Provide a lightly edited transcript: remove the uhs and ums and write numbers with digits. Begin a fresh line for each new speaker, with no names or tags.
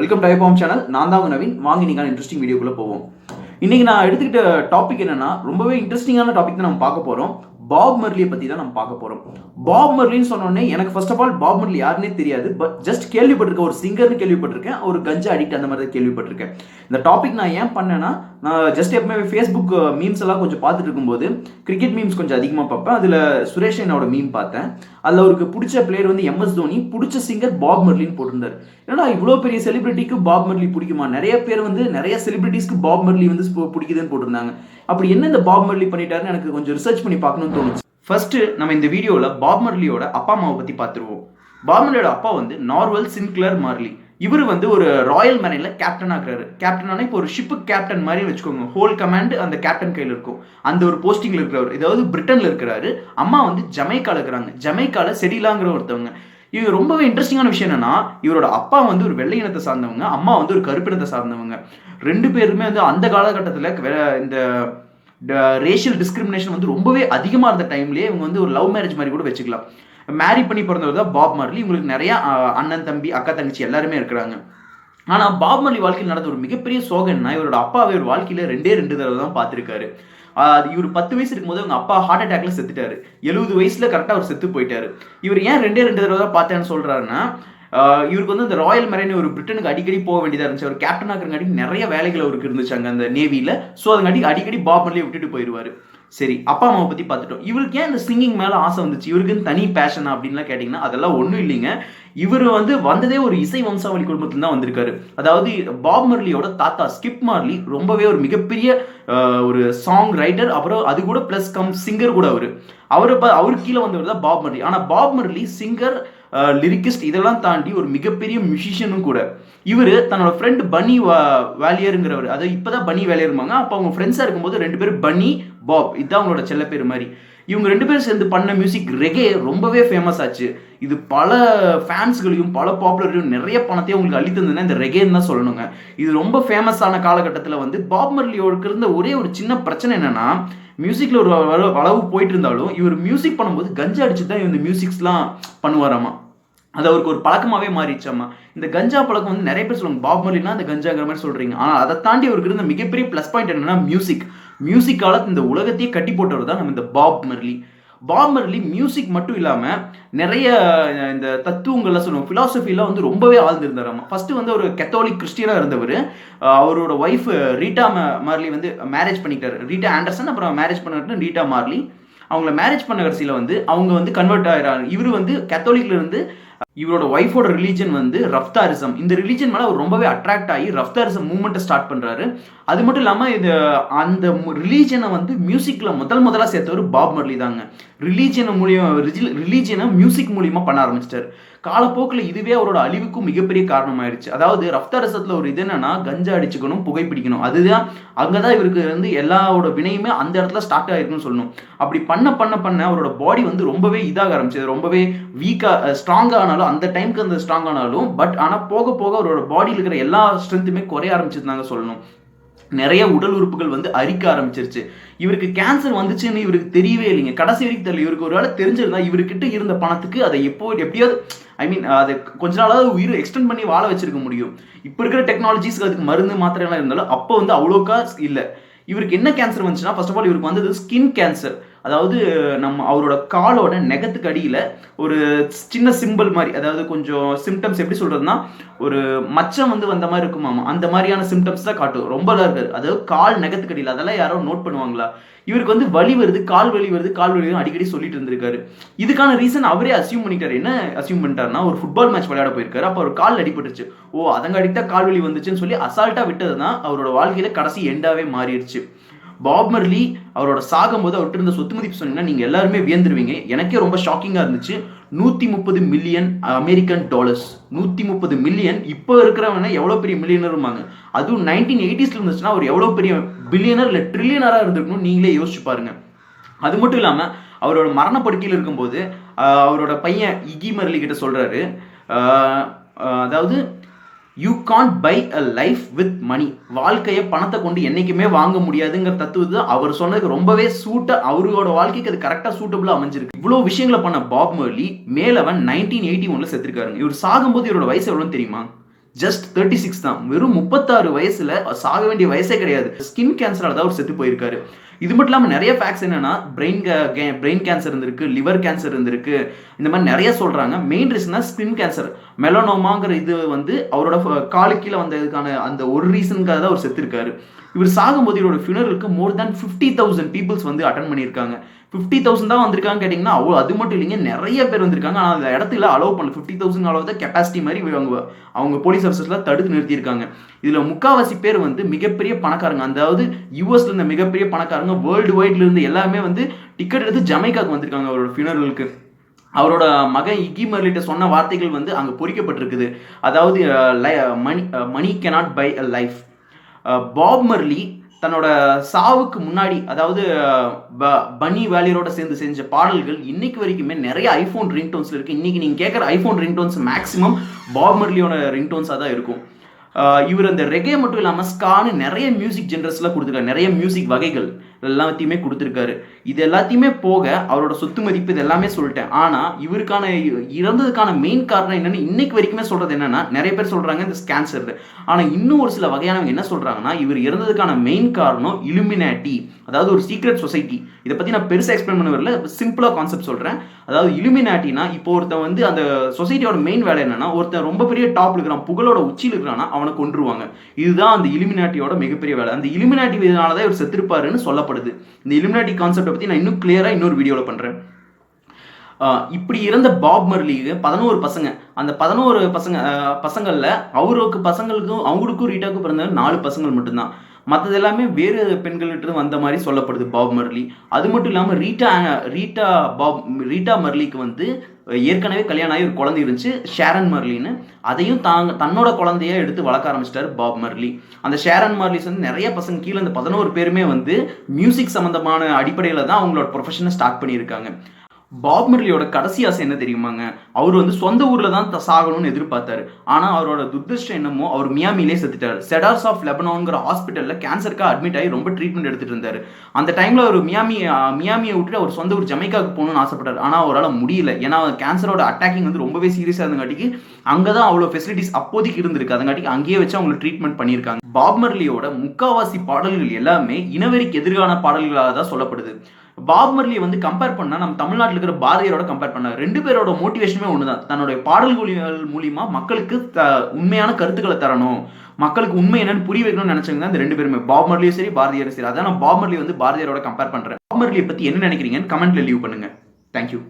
Welcome to ஐபாம் channel. நான் தான் நவீன். வாங்க இன்னைக்கான இன்ட்ரெஸ்டிங் வீடியோக்குள்ள போவோம். இன்னைக்கு நான் எடுத்துக்கிட்ட டாபிக் என்னன்னா ரொம்பவே இன்ட்ரெஸ்டிங்கான டாபிக் தான் நம்ம பார்க்க போறோம். பாப் மர்லியை பத்தி தான் நம்ம பார்க்க போறோம். பாப் மர்லின்னு சொன்னோடனே எனக்கு first of all Bob Marley யாருன்னே தெரியாது. பட் ஜஸ்ட் கேள்விப்பட்டிருக்கேன், ஒரு சிங்கர்னு கேள்விப்பட்டிருக்கேன், ஒரு கஞ்சா அடிக்ட் அந்த மாதிரி கேள்விப்பட்டிருக்கேன். இந்த டாபிக் நான் ஏன் பண்ணேன்னா, நான் ஜஸ்ட் எப்பவுமே ஃபேஸ்புக் மீம்ஸ் எல்லாம் கொஞ்சம் பார்த்துட்டு இருக்கும்போது கிரிக்கெட் மீம்ஸ் கொஞ்சம் அதிகமாக பார்ப்பேன். அதில் சுரேஷ் என்னோட மீம் பார்த்தேன். அதில் அவருக்கு பிடிச்ச பிளேயர் வந்து எம்எஸ் தோனி, பிடிச்ச சிங்கர் பாப் மர்லின்னு போட்டிருந்தார். ஏன்னா இவ்வளோ பெரிய செலிபிரிட்டிக்கு பாப் மர்லி பிடிக்குமா? நிறைய பேர் வந்து நிறைய செலிபிரிட்டிஸ்க்கு பாப் மர்லி வந்து பிடிக்குதுன்னு போட்டிருந்தாங்க. அப்படி என்ன இந்த பாப் மர்லி பண்ணிட்டாருன்னு எனக்கு கொஞ்சம் ரிசர்ச் பண்ணி பார்க்கணும்னு தோணுச்சு. ஃபர்ஸ்ட் நம்ம இந்த வீடியோவில் பாப் மர்லியோட அப்பா அம்மாவை பற்றி பார்த்துருவோம். பாப் மர்லியோட அப்பா வந்து நார்வல் சின்க்ளர் மார்லி. இவர் வந்து ஒரு ராயல் மெரைன்ல கேப்டன் ஆகிறாரு. கேப்டனான இப்போ ஒரு ஷிப்பு கேப்டன் மாதிரி வச்சுக்கோங்க. ஹோல் கமாண்ட் அந்த கேப்டன் கையில் இருக்கும். அந்த ஒரு போஸ்டிங்ல இருக்கிறவர், இதாவது பிரிட்டன்ல இருக்கிறாரு. அம்மா வந்து ஜமைக்கால இருக்கிறாங்க. ஜமைக்கால செடிலாங்கிற ஒருத்தவங்க. இது ரொம்பவே இன்ட்ரெஸ்டிங்கான விஷயம் என்னன்னா, இவரோட அப்பா வந்து ஒரு வெள்ளை இனத்தை சார்ந்தவங்க, அம்மா வந்து ஒரு கருப்பினத்தை சார்ந்தவங்க. ரெண்டு பேருமே வந்து அந்த காலகட்டத்தில் இந்த ரேஷியல் டிஸ்கிரிமினேஷன் வந்து ரொம்பவே அதிகமாக இருந்த டைம்லேயே இவங்க வந்து ஒரு லவ் மேரேஜ் மாதிரி கூட வச்சுக்கலாம். மேரி பண்ணி பிறந்தவர் தான் பாப் மர்லி. இவங்களுக்கு நிறைய அண்ணன் தம்பி அக்கா தங்கச்சி எல்லாருமே இருக்கிறாங்க. ஆனால் பாப் மர்லி வாழ்க்கையில் நடந்த ஒரு மிகப்பெரிய சோகன்னா, இவரோட அப்பாவை ஒரு வாழ்க்கையில் ரெண்டு தடவை தான் பார்த்துருக்காரு. இவர் 10 வயசு இருக்கும்போது அவங்க அப்பா ஹார்ட் அட்டாக்ல செத்துட்டாரு. 70 வயசுல கரெக்டாக அவர் செத்து போயிட்டாரு. இவர் ஏன் ரெண்டு தடவை தான் பார்த்தேன்னு சொல்றாருன்னா, இவருக்கு வந்து இந்த ராயல் மெரைன் ஒரு பிரிட்டனுக்கு அடிக்கடி போக வேண்டியதாக இருந்துச்சு. அவர் கேப்டன் ஆகிறங்காட்டி நிறைய வேலைகள் அவருக்கு இருந்துச்சு அங்கே அந்த நேவியில். ஸோ அதுங்காட்டி அடிக்கடி பாப் மர்லியை விட்டுட்டு போயிடுவார். சரி, அப்பா அம்மாவை பற்றி பார்த்துட்டோம். இவருக்கு ஏன் இந்த சிங்கிங் மேலே ஆசை வந்துச்சு? இவருக்குன்னு தனி பேஷனா அப்படின்லாம் கேட்டிங்கன்னா அதெல்லாம் ஒன்றும் இல்லைங்க. இவர் வந்து வந்ததே ஒரு இசை வம்சாவளி குடும்பத்தில் தான் வந்திருக்காரு. அதாவது பாப் மர்லியோட தாத்தா ஸ்கிப் மார்லி ரொம்பவே ஒரு மிகப்பெரிய ஒரு சாங் ரைட்டர், அப்புறம் அது கூட பிளஸ் சிங்கர் கூட. அவருக்கு கீழே வந்தவர் தான் பாப் மர்லி. ஆனால் பாப் மர்லி சிங்கர், லிரிக்கிஸ்ட் இதெல்லாம் தாண்டி ஒரு மிகப்பெரிய மியூசிஷியனும் கூட. இவர் தன்னோட ஃப்ரெண்ட் பனி வேலியருங்கிறவர், அதாவது இப்போதான் பனி வேலியருமாங்க. அப்போ அவங்க ஃப்ரெண்ட்ஸாக இருக்கும்போது ரெண்டு பேரும் பனி பாப், இதுதான் அவங்களோட செல்ல பேர் மாதிரி. இவங்க ரெண்டு பேரும் சேர்ந்து பண்ண மியூசிக் ரெகே ரொம்பவே ஃபேமஸ் ஆச்சு. இது பல ஃபேன்ஸ்களையும் பல பாப்புலரையும் நிறைய பணத்தையும் உங்களுக்கு அள்ளி தந்ததுன்னா இந்த ரெகேன்னு தான் சொல்லணுங்க. இது ரொம்ப ஃபேமஸான காலகட்டத்தில் வந்து பாப் மர்லியோட இருந்த ஒரே ஒரு சின்ன பிரச்சனை என்னன்னா, மியூசிக்கில் ஒரு அளவு போயிட்டு இருந்தாலும் இவர் மியூசிக் பண்ணும்போது கஞ்சா அடிச்சு தான் இந்த மியூசிக்ஸ்லாம் பண்ணுவாராமா. அது அவருக்கு ஒரு பழக்கமாகவே மாறிடுச்சாமா. இந்த கஞ்சா பழக்கம் வந்து நிறைய பேர் சொல்லுவாங்க, பாப் மர்லினா அந்த கஞ்சாங்கிற மாதிரி சொல்கிறீங்க. ஆனால் அதை தாண்டி அவருக்கு இருந்த மிகப்பெரிய ப்ளஸ் பாயிண்ட் என்னன்னா மியூசிக்கால இந்த உலகத்தையே கட்டி போட்டவர் தான் நம்ம இந்த Bob Marley. Bob Marley music மட்டும் இல்லாமல் நிறைய இந்த தத்துவங்கள்லாம் சொல்லுவோம், ஃபிலாசபிலாம் வந்து ரொம்பவே ஆழ்ந்திருந்தாராமா. ஃபர்ஸ்ட் வந்து ஒரு கத்தோலிக் கிறிஸ்டியனாக இருந்தவர். அவரோட ஒய்ஃப் ரீட்டா மார்லி வந்து மேரேஜ் பண்ணிக்கிட்டாரு. ரீட்டா ஆண்டர்சன், அப்புறம் மேரேஜ் பண்ணிட்டு ரீட்டா மார்லி. அவங்கள மேரேஜ் பண்ண கடைசியில் வந்து அவங்க வந்து கன்வெர்ட் ஆகிறாங்க. இவர் வந்து கத்தோலிக்ல இருந்து இவரோட ஒய்ஃபோட ரிலீஜன் வந்து ரஃப்தாரிசம். இந்த ரிலீஜன் மேலே அவர் ரொம்பவே அட்ராக்ட் ஆகி ரஃப்தாரிசம் மூவ்மெண்ட்டை ஸ்டார்ட் பண்ணுறாரு. அது மட்டும் இல்லாமல் அந்த ரிலீஜனை வந்து மியூசிக்கில் முதலாக சேர்த்தவர் பாப் மர்லி தாங்க. ரிலீஜனை மியூசிக் மூலியமாக பண்ண ஆரம்பிச்சிட்டார். காலப்போக்கில் இதுவே அவரோட அழிவுக்கும் மிகப்பெரிய காரணமாயிருச்சு. அதாவது ரஃப்தாரிசத்தில் ஒரு இது என்னன்னா, கஞ்சா அடிச்சுக்கணும், புகைப்பிடிக்கணும். அதுதான் அங்கே தான் இவருக்கு வந்து எல்லாரோட வினையுமே அந்த இடத்துல ஸ்டார்ட் ஆயிருக்குன்னு சொல்லணும். அப்படி பண்ண அவரோட பாடி வந்து ரொம்பவே இதாக ஆரம்பிச்சது. ரொம்பவே வீக்காக ஸ்ட்ராங்காக ஆனாலும் அந்த டைமுக்கு அந்த ஸ்ட்ராங் ஆனாலும் ஆனால் போக அவரோட பாடியில் இருக்கிற எல்லா ஸ்ட்ரென்த்துமே குறைய ஆரம்பிச்சிருந்தாங்க சொல்லணும். நிறைய உடல் உறுப்புகள் வந்து அரிக்க ஆரம்பிச்சிருச்சு. இவருக்கு கேன்சர் வந்துச்சுன்னு இவருக்கு தெரியவே இல்லைங்க. கடைசி வரைக்கும் தெரியல. இவருக்கு ஒரு வேளை தெரிஞ்சிருந்தா இவர்கிட்ட இருந்த பணத்துக்கு அதை எப்படியாவது அதை கொஞ்ச நாளாவது உயிர் எக்ஸ்டெண்ட் பண்ணி வாழ வச்சிருக்க முடியும். இப்போ இருக்கிற டெக்னாலஜிஸ்க்கு அதுக்கு மருந்து மாத்திரைலாம் இருந்தாலும் அப்போ வந்து அவ்வளோக்கா இல்லை. இவருக்கு என்ன கேன்சர் வந்துச்சுன்னா, ஃபர்ஸ்ட் ஆஃப் ஆல் இவருக்கு வந்தது ஸ்கின் கேன்சர். அதாவது அவரோட காலோட நெகத்துக்கு அடியில் ஒரு சின்ன சிம்பிள் மாதிரி, அதாவது கொஞ்சம் சிம்டம்ஸ் எப்படி சொல்கிறதுனா, ஒரு மச்சம் வந்து வந்த மாதிரி இருக்குமாமா. அந்த மாதிரியான சிம்டம்ஸ் தான் காட்டும். ரொம்பலாம் இருக்காது. அதாவது கால் நெகத்துக்கு அடியில். அதெல்லாம் யாரோ நோட் பண்ணுவாங்களா? இவருக்கு வந்து வலி வருது, கால் வலி அடிக்கடி சொல்லிட்டு இருந்திருக்காரு. இதுக்கான ரீசன் அவரே அசியூம் பண்ணிட்டாரு. என்ன அசியூம் பண்ணிட்டாருன்னா, ஒரு ஃபுட்பால் மேட்ச் விளையாட போயிருக்காரு. அப்போ அவர் கால் அடிபட்டுருச்சு. அதங்காடிக்கு தான் கால் வலி வந்துச்சுன்னு சொல்லி அசால்ட்டாக விட்டது தான் அவரோட வாழ்க்கையில கடைசி எண்டாவே மாறிடுச்சு. பாப் மர்லி அவரோட சாகும்போது அவர்கிட்ட இருந்த சொத்து மதிப்பு சொன்னீங்கன்னா நீங்கள் எல்லாருமே வியந்துருவீங்க. எனக்கே ரொம்ப ஷாக்கிங்காக இருந்துச்சு. 130 மில்லியன் அமெரிக்கன் டாலர்ஸ். 130 மில்லியன். இப்போ இருக்கிறவங்க எவ்வளோ பெரிய மில்லியனருமாங்க. அதுவும் 1980s இருந்துச்சுன்னா அவர் எவ்வளோ பெரிய பில்லியனர் இல்லை ட்ரில்லியனராக இருந்திருக்கணும் நீங்களே யோசிச்சு பாருங்க. அது மட்டும் இல்லாமல் அவரோட மரணப்படுக்கையில் இருக்கும்போது அவரோட பையன் இகி மர்லி கிட்ட சொல்கிறாரு, அதாவது you can't buy a life with money. வாழ்க்கையை பணத்தை கொண்டு என்றைக்குமே வாங்க முடியாதுங்கிற தத்துவத்தை அவர் சொன்னதுக்கு ரொம்பவே அவரோட வாழ்க்கைக்கு அது கரெக்டாக சூட்டபுளாக அமைஞ்சிருக்கு. இவ்வளோ விஷயங்களை பண்ண பாப் மர்லி மேலவன் 1981 செத்துருக்காருங்க. இவர் சாகும்போது இவரோட வயசு எவ்வளோன்னு தெரியுமா? ஜஸ்ட் 36 தான். வெறும் 36 வயசுல சாக வேண்டிய வயசே கிடையாது. ஸ்கின் கேன்சரால தான் அவர் செத்து போயிருக்காரு. இது மட்டும் இல்லாமல் நிறைய ஃபேக்ட்ஸ் என்னன்னா பிரெயின் கேன்சர் இருந்திருக்கு, லிவர் கேன்சர் இருந்திருக்கு, இந்த மாதிரி நிறைய சொல்றாங்க. மெயின் ரீசனா ஸ்கின் கேன்சர், மெலனோமாங்கிற இது அவரோட காலு கீழே வந்ததுக்கான அந்த ஒரு ரீசனுக்காக தான் அவர் செத்துருக்காரு. இவர் சாகும்போது இவரோட ஃபியூனரலுக்கு மோர் தேன் 50,000 பீப்புள்ஸ் அட்டன் பண்ணியிருக்காங்க. 50,000 தான் வந்திருக்காங்க கேட்டிங்கன்னா, அது மட்டும் இல்லைங்க, நிறைய பேர் வந்திருக்காங்க. ஆனால் அந்த இடத்துல அலோவ் பண்ணல. 50,000 அளவு தான் கெப்பாசிட்டி மாதிரி அவங்க போலீஸ் ஆஃபீஸர்ஸ்லாம் தடுத்து நிறுத்தியிருக்காங்க. இதில் முக்காவாசி பேர் மிகப்பெரிய பணக்காரங்க. அதாவது யூஎஸ்ல இருந்த மிகப்பெரிய பணக்காரங்க, வேர்ல்டு வைட்ல இருந்து எல்லாமே டிக்கெட் எடுத்து ஜமைக்காக்கு வந்திருக்காங்க அவரோட ஃபியூனரலுக்கு. அவரோட மகன் இக்கி மெர்லிட்ட சொன்ன வார்த்தைகள் அங்கே பொறிக்கப்பட்டிருக்குது. அதாவது money cannot buy a life. Bob Marley தன்னோட சாவுக்கு முன்னாடி, அதாவது பன்னி வேலியரோட சேர்ந்து செஞ்ச பாடல்கள் இன்னைக்கு வரைக்குமே நிறைய ஐஃபோன் ரிங்டோன்ஸ்ல இருக்கு. இன்னைக்கு நீங்க கேட்குற ஐஃபோன் ரிங்டோன்ஸ் மேக்ஸிமம் பாப் மர்லியோட ரிங்டோன்ஸாக தான் இருக்கும். இவர் அந்த ரெகே மட்டும் இல்லாமல் ஸ்கான்னு நிறைய மியூசிக் ஜென்ரஸ்லாம் கொடுத்துருக்காரு, நிறைய மியூசிக் வகைகள் எல்லாத்தையுமே கொடுத்துருக்காரு. இது எல்லாத்தையுமே போக அவரோட சொத்து மதிப்பு இது எல்லாமே சொல்லிட்டேன். ஆனால் இவருக்கான இறந்ததுக்கான மெயின் காரணம் என்னன்னு இன்னைக்கு வரைக்குமே சொல்றது என்னன்னா, நிறைய பேர் சொல்றாங்க இந்த கேன்சர். ஆனால் இன்னும் ஒரு சில வகையானவங்க என்ன சொல்றாங்கன்னா, இவர் இறந்ததுக்கான மெயின் காரணம் இலுமினாட்டி, அதாவது ஒரு சீக்ரெட் சொசைட்டி. இதை பத்தி நான் பெருசாக எக்ஸ்பிளைன் பண்ண வரல, சிம்பிளா கான்செப்ட் சொல்றேன். அதாவது இலுமினாட்டினா, இப்போ ஒருத்தன் அந்த சொசைட்டியோட மெயின் வேலை என்னன்னா, ஒருத்தன் ரொம்ப பெரிய டாப்ல இருக்கிறான், புகழோட உச்சியில் இருக்கிறான்னா அவனை கொன்றுவாங்க. இதுதான் அந்த இலுமினாட்டியோட மிகப்பெரிய வேலை. அந்த இலுமினாட்டி இதனாலதான் இவர் செத்துருப்பாருன்னு சொல்லப்படுது. இந்த இலுமினாட்டி கான்செப்டை பத்தி நான் இன்னும் கிளியரா இன்னொரு வீடியோல பண்றேன். இப்படி இருந்த பாப் மர்லிக்கு 11 பசங்க. அந்த 11 பசங்கள்ல அவங்களுக்கும் ரீட்டாவுக்கும் பிறந்த 4 பசங்கள் மட்டும்தான். மற்றது எல்லாமே வேறு பெண்கள்கிட்ட வந்த மாதிரி சொல்லப்படுது பாப் மர்லி. அது மட்டும் இல்லாமல் ரீட்டா மர்லிக்கு ஏற்கனவே கல்யாணம் ஆகி ஒரு குழந்தை இருந்துச்சு, ஷேரன் மர்லின்னு. அதையும் தன்னோட குழந்தைய எடுத்து வளர்க்க ஆரம்பிச்சிட்டாரு பாப் மர்லி. அந்த ஷேரன் மர்லிஸ் நிறைய பசங்க கீழே இந்த 11 பேருமே மியூசிக் சம்பந்தமான அடிப்படையில் தான் அவங்களோட ப்ரொஃபஷனை ஸ்டார்ட் பண்ணியிருக்காங்க. பாப் மர்லியோட கடைசி ஆசை என்ன தெரியுமாங்க? அவர் சொந்த ஊர்ல தான் சாகணும்னு எதிர்பார்த்தாரு. ஆனா அவரோட துர்திருஷ்டம் என்னமோ, அவர் மியாமிலே செத்துட்டாரு. செடார்ஸ் ஆஃப் லெபனான்ங்கிற ஹாஸ்பிட்டல்ல கேன்சருக்காக அட்மிட் ஆகி ரொம்ப ட்ரீட்மெண்ட் எடுத்துட்டு இருந்தாரு. அந்த டைம்ல அவர் மியாமியை விட்டுட்டு அவர் சொந்த ஊர் ஜமைக்காவுக்கு போகணும்னு ஆசைப்பட்டார். ஆனா அவரால் முடியல. ஏன்னா கேன்சரோட அட்டாக்கிங் ரொம்பவே சீரியஸா இருந்தங்காட்டிக்கு அங்கதான் அவ்வளோ ஃபெசிலிட்டிஸ் அப்போதைக்கு இருந்திருக்கு. அதங்காட்டிக்கு அங்கேயே வச்சு அவங்களை ட்ரீட்மெண்ட் பண்ணியிருக்காங்க. பாப் மர்லியோட முக்காவாசி பாடல்கள் எல்லாமே இனவெறிக்கு எதிரான பாடல்களாக தான் சொல்லப்படுது. பாப் மர்லி கம்பேர் பண்ணா நம்ம தமிழ்நாட்டில் இருக்கிற பாரதியாரோட கம்பேர் பண்ண, ரெண்டு பேரோட மோட்டிவேஷனுமே ஒண்ணுதான். தன்னுடைய பாடல்கள் மூலியமா மக்களுக்கு உண்மையான கருத்துக்களை தரணும், மக்களுக்கு உண்மை என்னன்னு புரிய வைக்கணும்னு நினைச்சவங்க தான் இந்த ரெண்டு பேருமே, பாப் மர்லியும் சரி பாரதியாரும் சரி. அதான் நான் பாப் மர்லி பாரதியாரோட கம்பேர் பண்றேன். பாப் மர்லியை பத்தி என்ன நினைக்கிறீங்கன்னு கமெண்ட்ல லீவ் பண்ணுங்க. தேங்க்யூ.